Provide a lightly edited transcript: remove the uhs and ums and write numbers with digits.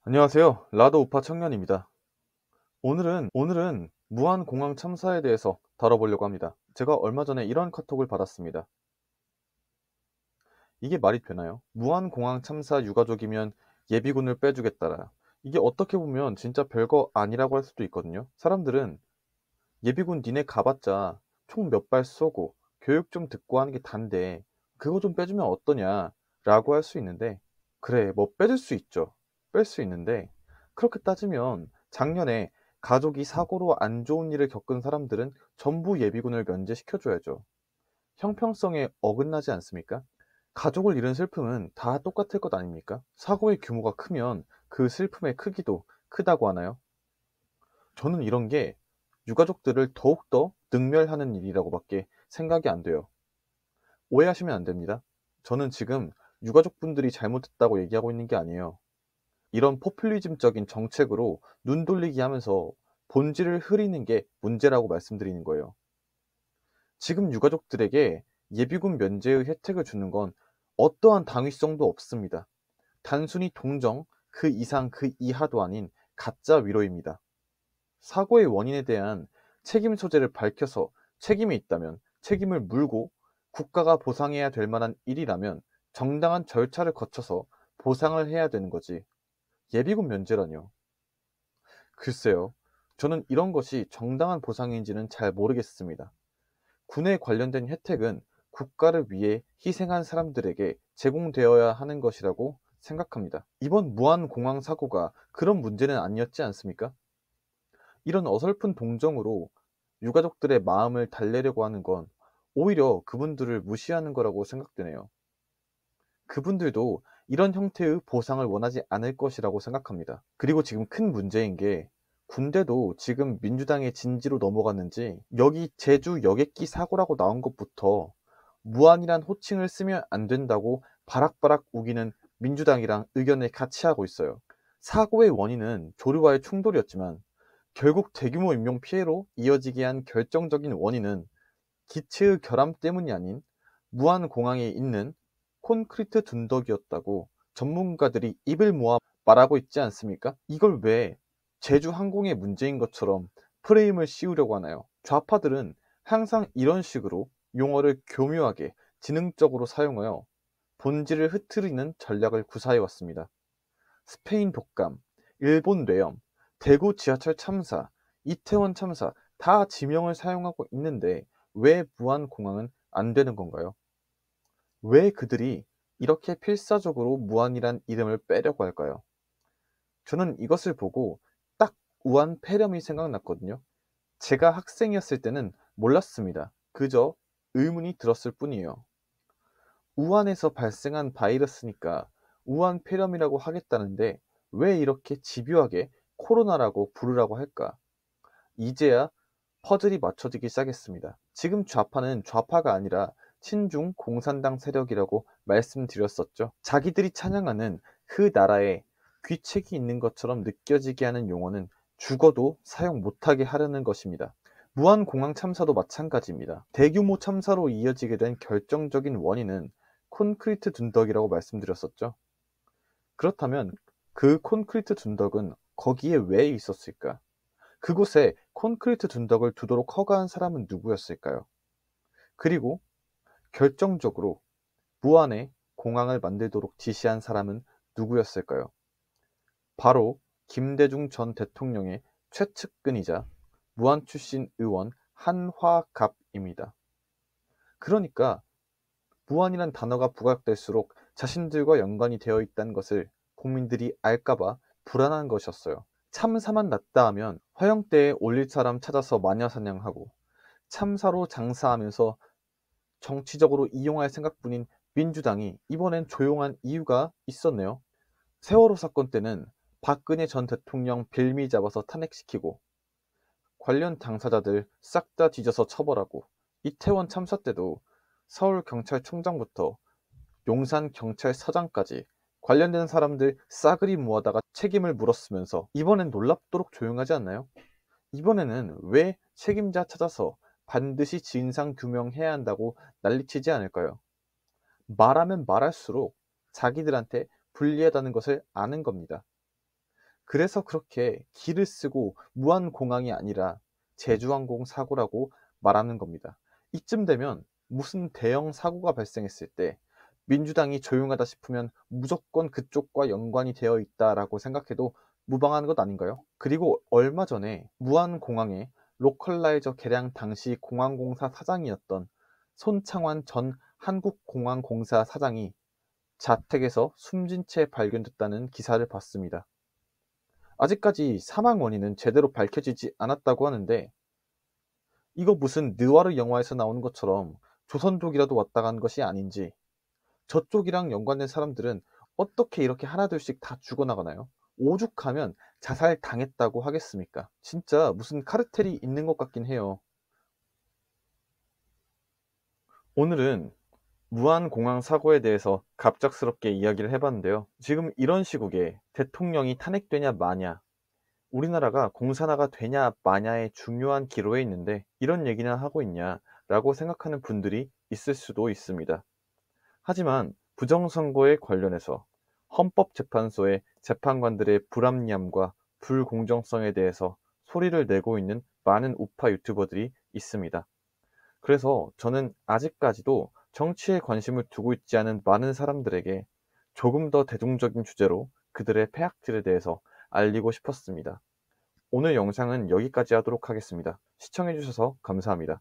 안녕하세요. 라도 우파 청년입니다. 오늘은 무한공항 참사에 대해서 다뤄보려고 합니다. 제가 얼마 전에 이런 카톡을 받았습니다. 이게 말이 되나요? 무한공항 참사 유가족이면 예비군을 빼주겠다라. 이게 어떻게 보면 진짜 별거 아니라고 할 수도 있거든요. 사람들은 예비군 니네 가봤자 총 몇 발 쏘고 교육 좀 듣고 하는 게 단데 그거 좀 빼주면 어떠냐 라고 할 수 있는데, 그래 뭐 빼줄 수 있죠. 뺄 수 있는데, 그렇게 따지면 작년에 가족이 사고로 안 좋은 일을 겪은 사람들은 전부 예비군을 면제시켜줘야죠. 형평성에 어긋나지 않습니까? 가족을 잃은 슬픔은 다 똑같을 것 아닙니까? 사고의 규모가 크면 그 슬픔의 크기도 크다고 하나요? 저는 이런 게 유가족들을 더욱더 능멸하는 일이라고밖에 생각이 안 돼요. 오해하시면 안 됩니다. 저는 지금 유가족분들이 잘못했다고 얘기하고 있는 게 아니에요. 이런 포퓰리즘적인 정책으로 눈 돌리기 하면서 본질을 흐리는 게 문제라고 말씀드리는 거예요. 지금 유가족들에게 예비군 면제의 혜택을 주는 건 어떠한 당위성도 없습니다. 단순히 동정, 그 이상 그 이하도 아닌 가짜 위로입니다. 사고의 원인에 대한 책임 소재를 밝혀서 책임이 있다면 책임을 물고, 국가가 보상해야 될 만한 일이라면 정당한 절차를 거쳐서 보상을 해야 되는 거지. 예비군 면제라뇨. 글쎄요. 저는 이런 것이 정당한 보상인지는 잘 모르겠습니다. 군에 관련된 혜택은 국가를 위해 희생한 사람들에게 제공되어야 하는 것이라고 생각합니다. 이번 무한공항 사고가 그런 문제는 아니었지 않습니까? 이런 어설픈 동정으로 유가족들의 마음을 달래려고 하는 건 오히려 그분들을 무시하는 거라고 생각되네요. 그분들도 이런 형태의 보상을 원하지 않을 것이라고 생각합니다. 그리고 지금 큰 문제인 게, 군대도 지금 민주당의 진지로 넘어갔는지 여기 제주 여객기 사고라고 나온 것부터 무한이란 호칭을 쓰면 안 된다고 바락바락 우기는 민주당이랑 의견을 같이 하고 있어요. 사고의 원인은 조류와의 충돌이었지만 결국 대규모 인명피해로 이어지게 한 결정적인 원인은 기체의 결함 때문이 아닌 무한공항에 있는 콘크리트 둔덕이었다고 전문가들이 입을 모아 말하고 있지 않습니까? 이걸 왜 제주항공의 문제인 것처럼 프레임을 씌우려고 하나요? 좌파들은 항상 이런 식으로 용어를 교묘하게 지능적으로 사용하여 본질을 흐트리는 전략을 구사해 왔습니다. 스페인 독감, 일본 뇌염, 대구 지하철 참사, 이태원 참사, 다 지명을 사용하고 있는데 왜 무한공항은 안 되는 건가요? 왜 그들이 이렇게 필사적으로 무한이란 이름을 빼려고 할까요? 저는 이것을 보고 딱 우한 폐렴이 생각났거든요. 제가 학생이었을 때는 몰랐습니다. 그저 의문이 들었을 뿐이에요. 우한에서 발생한 바이러스니까 우한 폐렴이라고 하겠다는데 왜 이렇게 집요하게 코로나라고 부르라고 할까? 이제야 퍼즐이 맞춰지기 시작했습니다. 지금 좌파는 좌파가 아니라 친중 공산당 세력이라고 말씀드렸었죠. 자기들이 찬양하는 그 나라에 귀책이 있는 것처럼 느껴지게 하는 용어는 죽어도 사용 못하게 하려는 것입니다. 무한공항 참사도 마찬가지입니다. 대규모 참사로 이어지게 된 결정적인 원인은 콘크리트 둔덕이라고 말씀드렸었죠. 그렇다면 그 콘크리트 둔덕은 거기에 왜 있었을까? 그곳에 콘크리트 둔덕을 두도록 허가한 사람은 누구였을까요? 그리고 결정적으로 무안에 공항을 만들도록 지시한 사람은 누구였을까요? 바로 김대중 전 대통령의 최측근이자 무안 출신 의원 한화갑입니다. 그러니까 무안이란 단어가 부각될수록 자신들과 연관이 되어 있다는 것을 국민들이 알까봐 불안한 것이었어요. 참사만 났다 하면 화영대에 올릴 사람 찾아서 마녀사냥하고, 참사로 장사하면서 정치적으로 이용할 생각뿐인 민주당이 이번엔 조용한 이유가 있었네요. 세월호 사건 때는 박근혜 전 대통령 빌미 잡아서 탄핵시키고 관련 당사자들 싹 다 뒤져서 처벌하고, 이태원 참사 때도 서울경찰청장부터 용산경찰서장까지 관련된 사람들 싸그리 모아다가 책임을 물었으면서 이번엔 놀랍도록 조용하지 않나요? 이번에는 왜 책임자 찾아서 반드시 진상 규명해야 한다고 난리치지 않을까요? 말하면 말할수록 자기들한테 불리하다는 것을 아는 겁니다. 그래서 그렇게 기를 쓰고 무한공항이 아니라 제주항공 사고라고 말하는 겁니다. 이쯤 되면 무슨 대형 사고가 발생했을 때 민주당이 조용하다 싶으면 무조건 그쪽과 연관이 되어 있다라고 생각해도 무방한 것 아닌가요? 그리고 얼마 전에 무안공항의 로컬라이저 개량 당시 공항공사 사장이었던 손창환 전 한국공항공사 사장이 자택에서 숨진 채 발견됐다는 기사를 봤습니다. 아직까지 사망 원인은 제대로 밝혀지지 않았다고 하는데, 이거 무슨 느와르 영화에서 나오는 것처럼 조선족이라도 왔다 간 것이 아닌지, 저쪽이랑 연관된 사람들은 어떻게 이렇게 하나둘씩 다 죽어나가나요? 오죽하면 자살 당했다고 하겠습니까? 진짜 무슨 카르텔이 있는 것 같긴 해요. 오늘은 무안공항 사고에 대해서 갑작스럽게 이야기를 해봤는데요. 지금 이런 시국에 대통령이 탄핵되냐 마냐, 우리나라가 공산화가 되냐 마냐의 중요한 기로에 있는데 이런 얘기나 하고 있냐라고 생각하는 분들이 있을 수도 있습니다. 하지만 부정선거에 관련해서 헌법재판소의 재판관들의 불합리함과 불공정성에 대해서 소리를 내고 있는 많은 우파 유튜버들이 있습니다. 그래서 저는 아직까지도 정치에 관심을 두고 있지 않은 많은 사람들에게 조금 더 대중적인 주제로 그들의 폐악질에 대해서 알리고 싶었습니다. 오늘 영상은 여기까지 하도록 하겠습니다. 시청해주셔서 감사합니다.